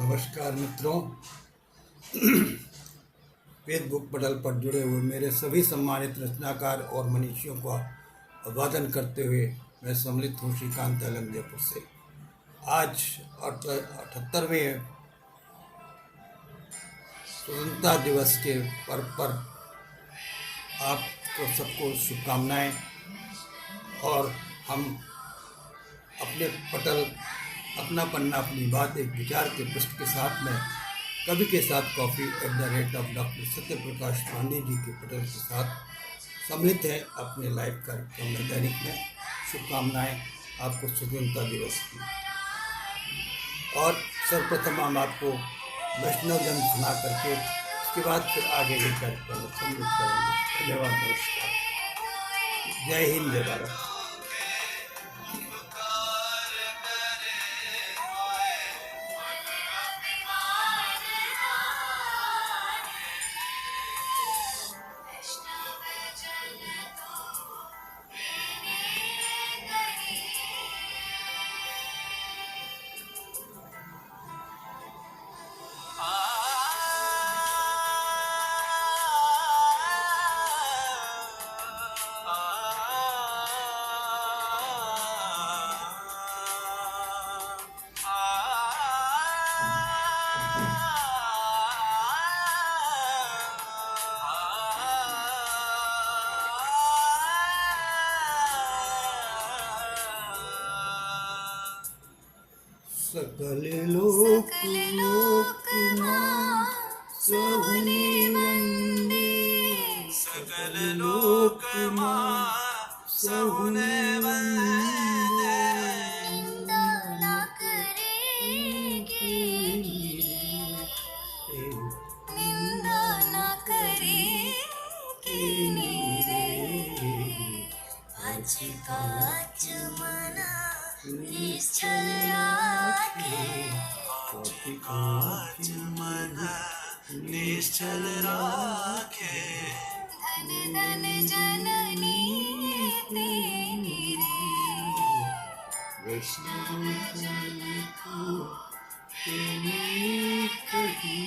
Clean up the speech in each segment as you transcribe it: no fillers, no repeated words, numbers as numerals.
नमस्कार मित्रों। फेसबुक पटल पर जुड़े हुए मेरे सभी सम्मानित रचनाकार और मनीषियों का अभिवादन करते हुए मैं सम्मिलित हूँ श्रीकांत तेलंग जयपुर से। आज 78वें स्वतंत्रता दिवस के पर्व पर आपको सबको शुभकामनाएं। और हम अपने पटल अपना पन्ना अपनी बात एक विचार के पृष्ठ के साथ में कवि के साथ कॉफ़ी @ डॉक्टर सत्य प्रकाश पांडे जी के पटल के साथ सम्मिलित है अपने लाइव कार्यक्रम में दैनिक में। शुभकामनाएं आपको स्वतंत्रता दिवस की। और सर्वप्रथम हम आपको वैष्णव जन सुना करके उसके बाद फिर आगे के कार्यक्रम में सम्मिलित करेंगे। धन्यवाद, नमस्कार, जय हिंद, जय भारत। सकल लोक सहुने वंदे, सकल लोक सहुने वंदे। निंदा करेगी, निंदा न करेगी रे। आज काच मना निश्चल राखे, काच मन निश्चल राखे। धन धन जननी तेरी रे। वैष्णव जन को तेरी कही।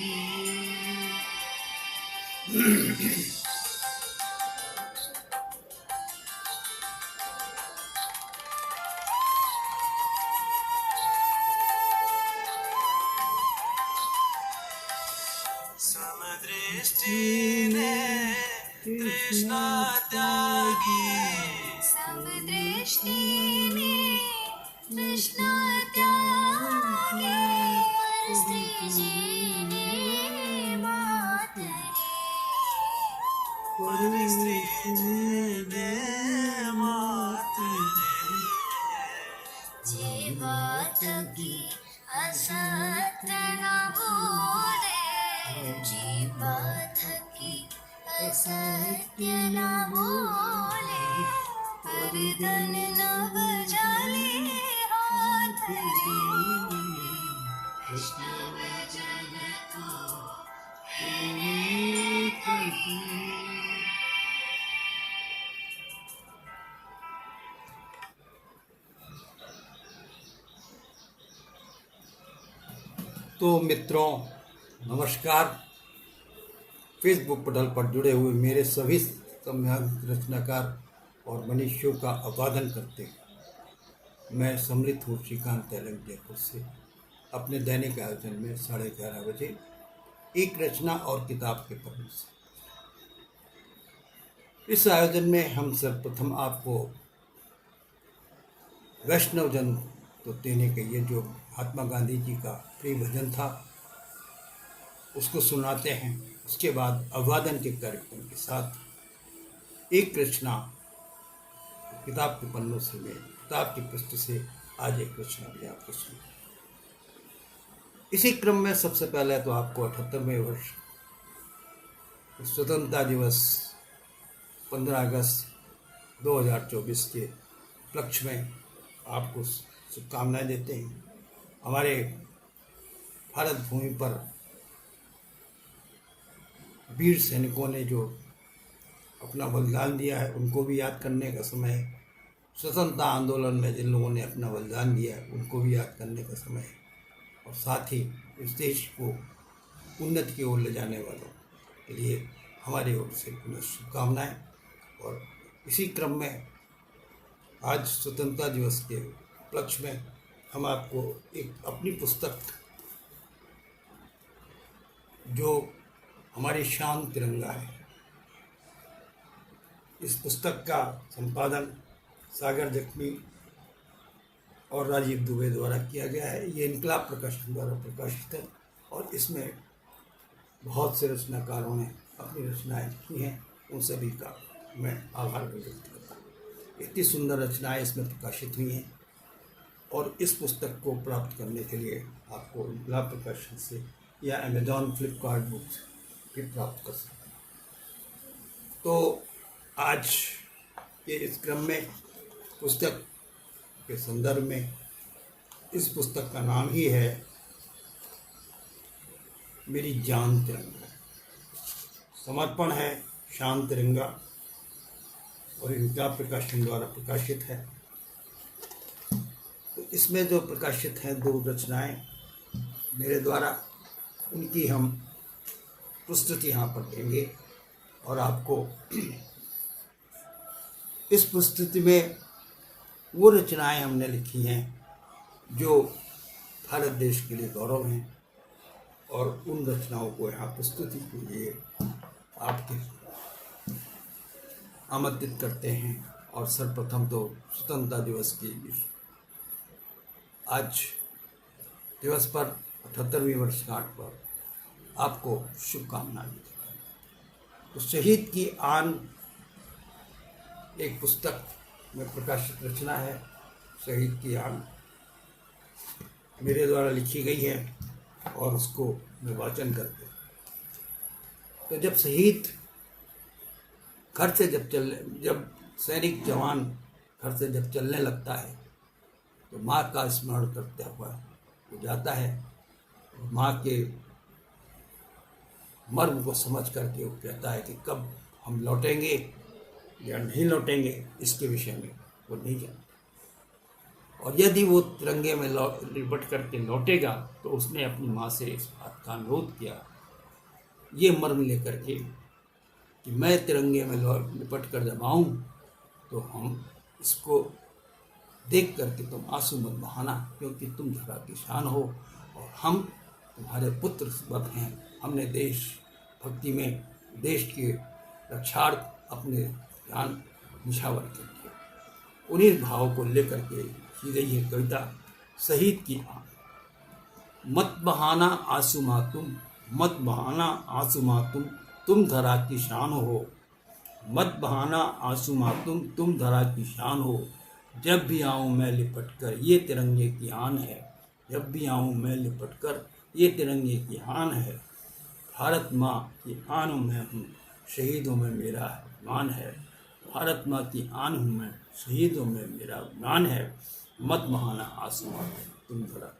समदृष्टि ने तृष्णा त्यागी, समदृष्टि में तृष्णा त्यागी। स्त्री जीवे मात पर स्त्री ने मात जे बात की असत्य न बोले, जे बात की असत्य न बोले। परिधन नव जाले हाथ रे। वैष्णव जन को तेरी कही। तो मित्रों नमस्कार। फेसबुक पटल पर जुड़े हुए मेरे सभी सम्मानित रचनाकार और मनीषियों का अभिवादन करते हैं मैं सम्मिलित हूँ श्रीकांत तेलंग जयपुर से अपने दैनिक आयोजन में 11:30 बजे एक रचना और किताब के पन्ने से। इस आयोजन में हम सर्वप्रथम आपको वैष्णव जन तो तेने कहिए जो महात्मा गांधी जी का प्रिय भजन था उसको सुनाते हैं। उसके बाद अभिवादन के कार्यक्रम के साथ एक रचना किताब के पन्नों से में किताब के पृष्ठ से आज एक रचना भी आपको सुना। इसी क्रम में सबसे पहले तो आपको 78वें वर्ष स्वतंत्रता दिवस 15 अगस्त 2024 के उपलक्ष्य में आपको शुभकामनाएं देते हैं। हमारे भारत भूमि पर वीर सैनिकों ने जो अपना बलिदान दिया है उनको भी याद करने का समय है। स्वतंत्रता आंदोलन में जिन लोगों ने अपना बलिदान दिया है उनको भी याद करने का समय है। और साथ ही इस देश को उन्नति की ओर ले जाने वालों के लिए हमारी ओर से पुनः शुभकामनाएं। और इसी क्रम में आज स्वतंत्रता दिवस के उपलक्ष्य में हम आपको एक अपनी पुस्तक, जो हमारी शान तिरंगा है, इस पुस्तक का संपादन सागर जख्मी और राजीव दुबे द्वारा किया गया है। ये इनकलाब प्रकाशन द्वारा प्रकाशित है और इसमें बहुत से रचनाकारों ने अपनी रचनाएं लिखी हैं। उन सभी का मैं आभार व्यक्त करता हूँ। इतनी सुंदर रचनाएं इसमें प्रकाशित हुई हैं और इस पुस्तक को प्राप्त करने के लिए आपको इनकलाब प्रकाशन से या अमेजॉन, फ्लिपकार्ट बुक्स भी प्राप्त कर सकते हैं। तो आज के इस क्रम में पुस्तक के संदर्भ में इस पुस्तक का नाम ही है मेरी जान तिरंगा। समर्पण है शान तिरंगा और इनका प्रकाशन द्वारा प्रकाशित है। तो इसमें जो प्रकाशित हैं 2 रचनाएं मेरे द्वारा, उनकी हम प्रस्तुति यहाँ पर देंगे और आपको इस प्रस्तुति में वो रचनाएं हमने लिखी हैं जो भारत देश के लिए गौरव हैं और उन रचनाओं को यहाँ प्रस्तुति के लिए आपके आमंत्रित करते हैं। और सर्वप्रथम तो स्वतंत्रता दिवस की आज दिवस पर 78वीं वर्षगांठ पर आपको शुभकामनाएं। तो शहीद की आन एक पुस्तक में प्रकाशित रचना है। शहीद की आन मेरे द्वारा लिखी गई है और उसको मैं वाचन करके, तो जब शहीद घर से जब सैनिक जवान घर से जब चलने लगता है तो माँ का स्मरण करते हुआ वो जाता है। माँ के मर्म को समझ करके वो कहता है कि कब हम लौटेंगे या नहीं लौटेंगे, इसके विषय में वो नहीं जानता। और यदि वो तिरंगे में लिपट करके लौटेगा तो उसने अपनी माँ से इस बात का अनुरोध किया, ये मर्म लेकर के कि मैं तिरंगे में लिपट कर जब आऊँ तो हम इसको देख करके तुम आंसू मत बहाना, क्योंकि तुम धरा की शान हो और हम तुम्हारे पुत्र वत हैं। हमने देश भक्ति में देश के रक्षार्थ अपने ध्यान निछावर कर दिया। उन्हीं भाव को लेकर के की गई है कविता शहीद की आन। मत बहाना आंसू मातुम, मत बहाना आंसू मातुम, तुम धरा की शान हो। मत बहाना आंसू मातुम, तुम धरा की शान हो। जब भी आऊँ मैं लिपट कर ये तिरंगे की आन है। जब भी आऊँ मैं लिपट कर ये तिरंगे की आन है। भारत माँ की आन में हूँ, शहीदों में मेरा अभिमान है। भारत माँ की आन हूँ मैं, शहीदों में मेरा अभिमान है। मत बहाना आंसू मातुम, तुम धरा।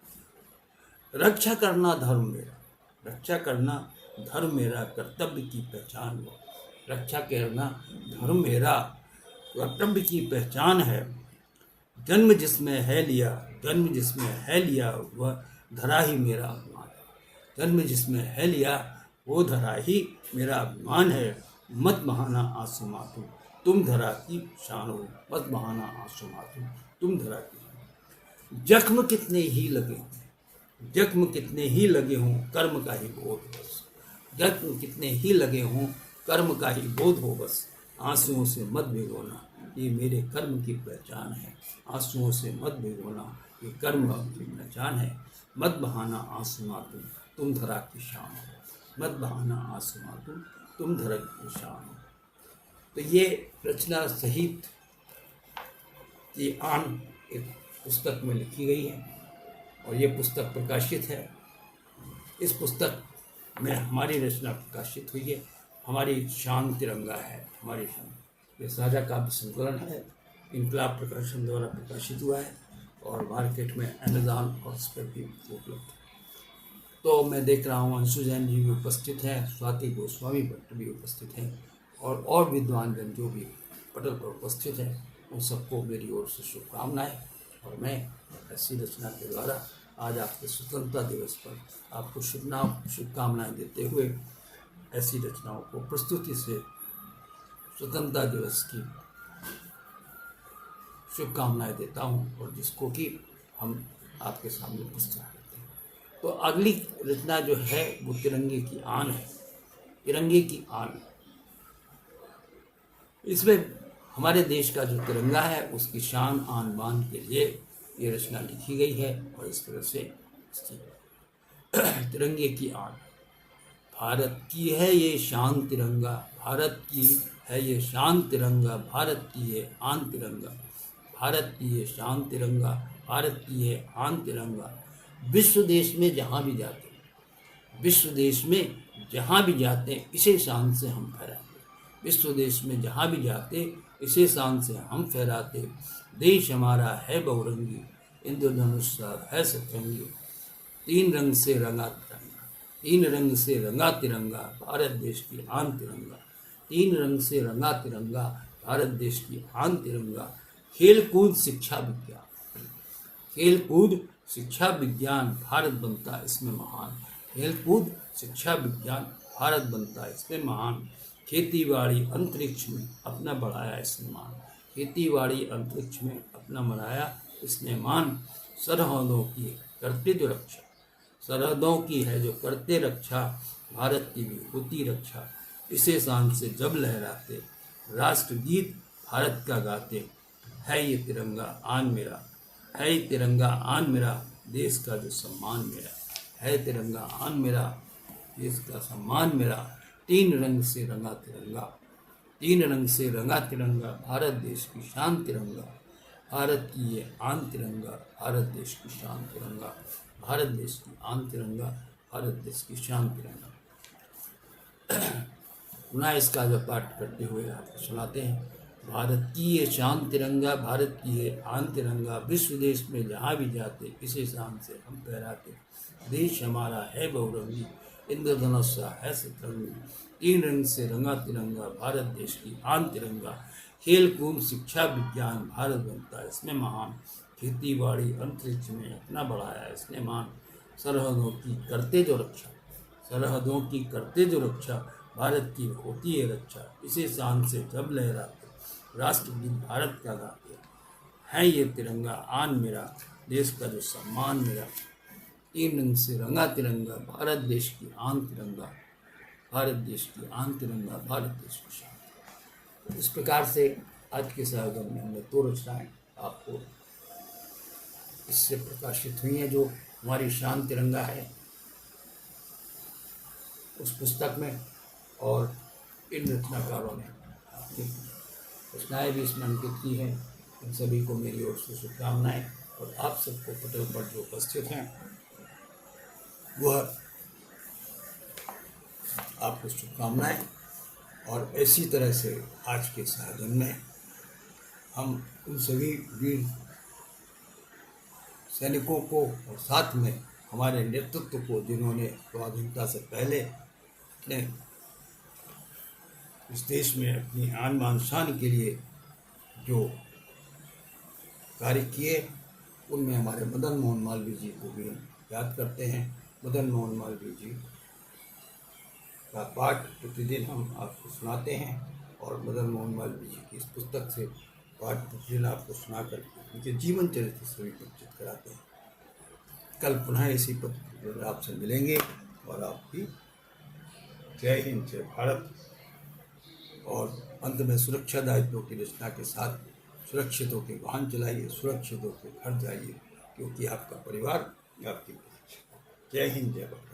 रक्षा करना धर्म मेरा, रक्षा करना धर्म मेरा, कर्तव्य की पहचान हो। रक्षा करना धर्म मेरा, कर्तव्य की पहचान है। जन्म जिसमें है लिया, जन्म जिसमें है लिया, वह धरा ही मेरा अभिमान है। जन्म जिसमें है लिया वो धरा ही मेरा अभिमान है। मत बहाना आंसू मातुम, तुम धरा की शान हो। मत बहाना आंसू मातुम, तुम धरा की। जख्म कितने ही लगे हों, जख्म कितने ही लगे हों, कर्म का ही बोध बस। जख्म कितने ही लगे हों, कर्म का ही बोध हो बस। आंसुओं से मत भिगोना, ये मेरे कर्म की पहचान है। आंसुओं से मत भिगोना, ये कर्म की पहचान है। मत बहाना आंसू मातुम, तुम धरा की शान हो। मत बहाना आंसू मातुम, तुम धरा की शान हो। तो ये रचना शहीद की आन एक पुस्तक में लिखी गई है और ये पुस्तक प्रकाशित है। इस पुस्तक में हमारी रचना प्रकाशित हुई है। हमारी शान तिरंगा है, हमारी शान। ये साझा काव्य संकलन है, इनकलाब प्रकाशन द्वारा प्रकाशित हुआ है और मार्केट में अमेज़ॉन और उस पर भी उपलब्ध है। तो मैं देख रहा हूँ अंशु जैन जी भी उपस्थित हैं, स्वाति गोस्वामी भट्ट भी उपस्थित हैं और विद्वान जन जो भी पटल पर उपस्थित हैं, उन सबको मेरी ओर से शुभकामनाएं। और मैं ऐसी रचना के द्वारा आज आपके स्वतंत्रता दिवस पर आपको शुभकामनाएं देते हुए ऐसी रचनाओं को प्रस्तुति से स्वतंत्रता दिवस की शुभकामनाएं देता हूं और जिसको कि हम आपके सामने प्रस्तुत करते हैं। तो अगली रचना जो है वो तिरंगे की आन है। तिरंगे की आन, इसमें हमारे देश का जो तिरंगा है उसकी शान आन बान के लिए ये रचना लिखी गई है और इस तरह से तिरंगे की आन। भारत की है ये शान तिरंगा, भारत की है ये शान तिरंगा, भारत की ये आन तिरंगा, भारत की ये शान तिरंगा, भारत की ये आन तिरंगा। विश्व देश में जहाँ भी जाते, विश्व देश में जहाँ भी जाते इसे शान से हम फहराते, विश्व देश में जहाँ भी जाते इसे शान से हम फहराते। देश हमारा है बहुरंगी, इंद्रधनुष सा है सतरंगी, तीन रंग से रंगा तिरंगा, तीन रंग से रंगा तिरंगा, भारत देश की आन तिरंगा, तीन रंग से रंगा तिरंगा, भारत देश की आन तिरंगा। खेल कूद शिक्षा विज्ञान, खेल कूद शिक्षा विज्ञान, भारत बनता इसमें महान, खेल कूद शिक्षा विज्ञान, भारत बनता इसमें महान। खेती बाड़ी अंतरिक्ष में अपना बढ़ाया इसने मान, खेती बाड़ी अंतरिक्ष में अपना बढ़ाया इसने मान। सरहदों की करते जो रक्षा, सरहदों की है जो करते रक्षा, भारत की भी होती रक्षा। इसे शान से जब लहराते, राष्ट्रगीत भारत का गाते, है ये तिरंगा आन मेरा, है ये तिरंगा आन मेरा, देश का जो सम्मान मेरा, है तिरंगा आन मेरा, देश का सम्मान मेरा। तीन रंग से रंगा तिरंगा, तीन रंग से रंगा तिरंगा, भारत देश की शान तिरंगा, भारत की ये आन तिरंगा, भारत देश की शान तिरंगा, भारत देश की आन तिरंगा, भारत देश की शान तिरंगा। पुनः इसका जो पाठ करते हुए आपको सुनाते हैं। भारत की ये शान तिरंगा, भारत की ये आन तिरंगा, विश्व देश में जहाँ भी जाते इसे शान से हम फहराते। देश हमारा है बहुरंगी, इंद्रधनुष सा है सतरंगी, तीन रंग से रंगा तिरंगा, भारत देश की आन तिरंगा। खेल कूद शिक्षा विज्ञान, भारत बनता इसमें महान, खेती बाड़ी अंतरिक्ष में अपना बढ़ाया इसने मान। सरहदों की करते जो रक्षा, सरहदों की करते जो रक्षा, भारत की होती है रक्षा। इसे शान से जब लहराते, राष्ट्रगीत भारत का गाते, है ये तिरंगा आन मेरा, देश का जो सम्मान मेरा। तीन रंग से रंगा तिरंगा, भारत देश की आन तिरंगा, भारत देश की आन तिरंगा, भारत देश की शान। इस प्रकार से आज के सागम में हमने 2 रचनाएं आपको इससे प्रकाशित हुई हैं जो हमारी शान तिरंगा है उस पुस्तक में, और इन रचनाकारों ने आपकी रचनाएं भी इसमें अंकित की हैं। इन सभी को मेरी ओर से शुभकामनाएं, और आप सबको पटल पर जो उपस्थित हैं वह आपको शुभकामनाएं। और इसी तरह से आज के साधन में हम उन सभी वीर सैनिकों को और साथ में हमारे नेतृत्व को जिन्होंने स्वाधीनता से पहले अपने इस देश में अपनी आन बान शान के लिए जो कार्य किए, उनमें हमारे मदन मोहन मालवीय जी को भी याद करते हैं। मदन मोहन मालवीय जी का पाठ प्रतिदिन हम आपको सुनाते हैं, और मदन मोहन मालवीय जी की इस पुस्तक से पाठ प्रतिदिन आपको सुनाकर उनके जीवन चरित्र से भी परिचित कराते हैं। कल पुनः इसी पर आपसे मिलेंगे, और आपकी जय हिंद, जय भारत। और अंत में सुरक्षा दायित्वों की रचना के साथ सुरक्षित होकर वाहन चलाइए, सुरक्षित होकर घर जाइए, क्योंकि आपका परिवार आपकी जय हिंद, जय भारत।